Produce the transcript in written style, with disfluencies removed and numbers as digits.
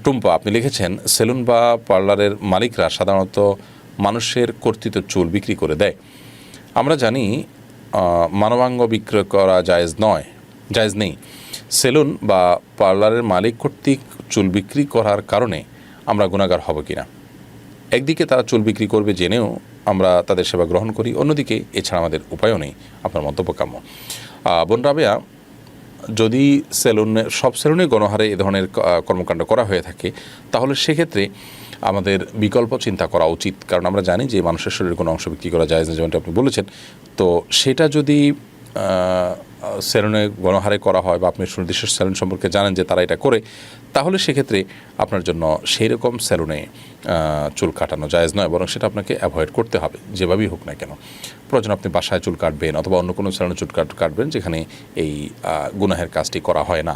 টুম্পা আপনি লিখেছেন, সেলুন বা পার্লারের মালিকরা সাধারণত মানুষের কর্তৃত চুল বিক্রি করে দেয়। আমরা জানি মানবাঙ্গ বিক্রয় করা জায়েজ নেই। সেলুন বা পার্লারের মালিক কর্তৃক চুল বিক্রি করার কারণে আমরা গুনাহগার হব কিনা? একদিকে তারা চুল বিক্রি করবে জেনেও আমরা তাদের সেবা গ্রহণ করি, অন্যদিকে এছাড়া আমাদের উপায়ও নেই। আপনার মন্তব্য কাম্য। বোন রাবেয়া, যদি সব সেলুনে গণহারে এ ধরনের কর্মকাণ্ড করা হয়ে থাকে, তাহলে সেক্ষেত্রে আমাদের বিকল্প চিন্তা করা উচিত। কারণ আমরা জানি যে মানুষের শরীরের কোনো অংশ বিক্রি করা যায় না, যেমনটা আপনি বলেছেন। তো সেটা যদি সেলুনে গণহারে করা হয় বা আপনি সুনির্দিষ্ট সেলুন সম্পর্কে জানেন যে তারা এটা করে, তাহলে সেক্ষেত্রে আপনার জন্য সেই রকম সেলুনে চুল কাটানো জায়েজ নয়, বরং সেটা আপনাকে অ্যাভয়েড করতে হবে যেভাবেই হোক না কেন। প্রয়োজন আপনি বাসায় চুল কাটবেন অথবা অন্য কোনো সেলুনে চুল কাটবেন যেখানে এই গুনাহের কাজটি করা হয় না।